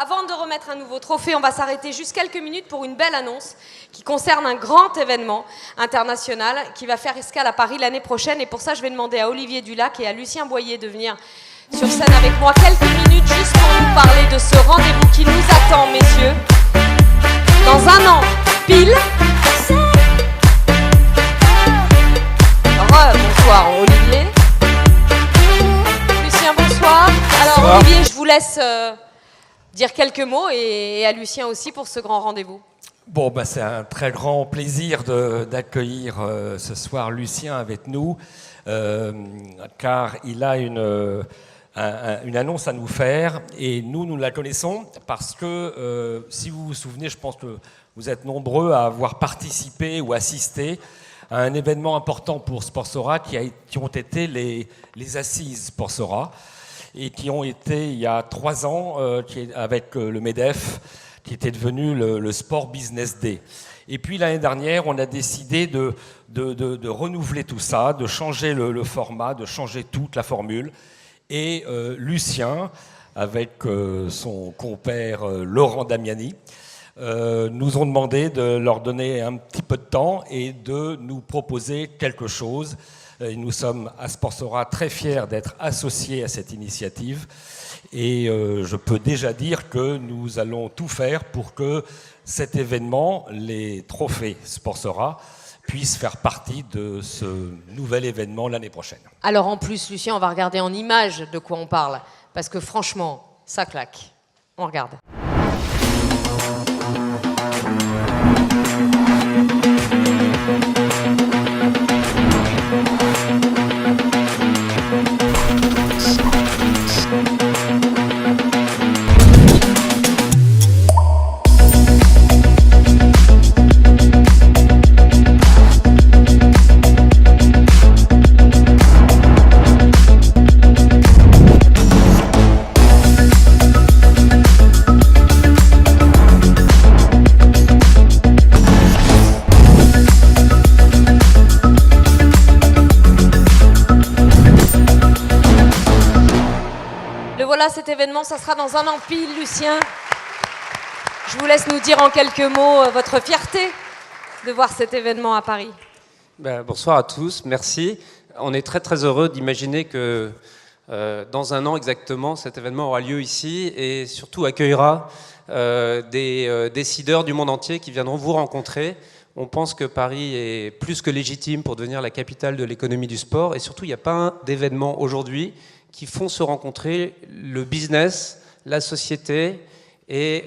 Avant de remettre un nouveau trophée, on va s'arrêter juste quelques minutes pour une belle annonce qui concerne un grand événement international qui va faire escale à Paris l'année prochaine. Et pour ça, je vais demander à Olivier Dulac et à Lucien Boyer de venir sur scène avec moi quelques minutes juste pour nous parler de ce rendez-vous qui nous attend, messieurs. Dans un an, pile. Bonsoir Olivier. Lucien, bonsoir. Alors bonsoir. Olivier, je vous laisse dire quelques mots et à Lucien aussi pour ce grand rendez-vous. Bon, bah, c'est un très grand plaisir d'accueillir ce soir Lucien avec nous, car il a une annonce à nous faire et nous la connaissons parce que, si vous vous souvenez, je pense que vous êtes nombreux à avoir participé ou assisté à un événement important pour Sportsora qui ont été les assises Sportsora et qui ont été il y a 3 ans avec le MEDEF qui était devenu le Sport Business Day. Et puis l'année dernière, on a décidé de renouveler tout ça, de changer le format, de changer toute la formule. Et Lucien, avec son compère Laurent Damiani, nous ont demandé de leur donner un petit peu de temps et de nous proposer quelque chose. Et nous sommes à Sportsora très fiers d'être associés à cette initiative. Et je peux déjà dire que nous allons tout faire pour que cet événement, les trophées Sportsora, puissent faire partie de ce nouvel événement l'année prochaine. Alors en plus, Lucien, on va regarder en images de quoi on parle. Parce que franchement, ça claque. On regarde. Voilà, cet événement, ça sera dans un an pile, Lucien. Je vous laisse nous dire en quelques mots votre fierté de voir cet événement à Paris. Bonsoir à tous, merci. On est très très heureux d'imaginer que dans un an exactement, cet événement aura lieu ici et surtout accueillera des décideurs du monde entier qui viendront vous rencontrer. On pense que Paris est plus que légitime pour devenir la capitale de l'économie du sport et surtout il n'y a pas d'événement aujourd'hui qui font se rencontrer le business, la société et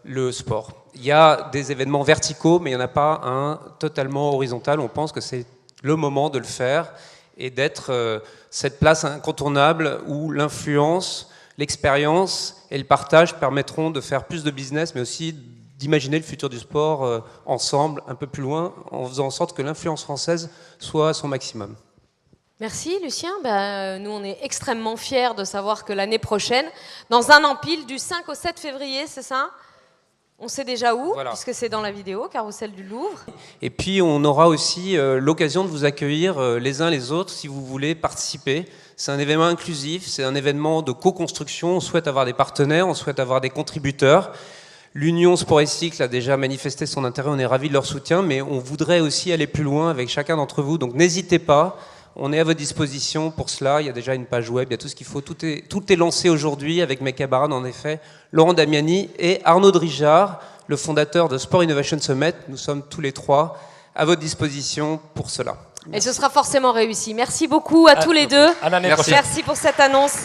le sport. Il y a des événements verticaux, mais il n'y en a pas un totalement horizontal. On pense que c'est le moment de le faire et d'être cette place incontournable où l'influence, l'expérience et le partage permettront de faire plus de business, mais aussi d'imaginer le futur du sport ensemble, un peu plus loin, en faisant en sorte que l'influence française soit à son maximum. Merci Lucien, nous on est extrêmement fiers de savoir que l'année prochaine, dans un an pile, du 5 au 7 février, c'est ça ? On sait déjà où, voilà. Puisque c'est dans la vidéo, Carrousel du Louvre. Et puis on aura aussi l'occasion de vous accueillir les uns les autres si vous voulez participer. C'est un événement inclusif, c'est un événement de co-construction, on souhaite avoir des partenaires, on souhaite avoir des contributeurs. L'Union Sport et Cycle a déjà manifesté son intérêt, on est ravis de leur soutien, mais on voudrait aussi aller plus loin avec chacun d'entre vous, donc n'hésitez pas. On est à votre disposition pour cela, il y a déjà une page web, il y a tout ce qu'il faut, tout est lancé aujourd'hui avec mes camarades en effet, Laurent Damiani et Arnaud Drijard, le fondateur de Sport Innovation Summit. Nous sommes tous les 3 à votre disposition pour cela. Merci. Et ce sera forcément réussi. Merci beaucoup à tous les deux. À l'année prochaine. Merci pour cette annonce.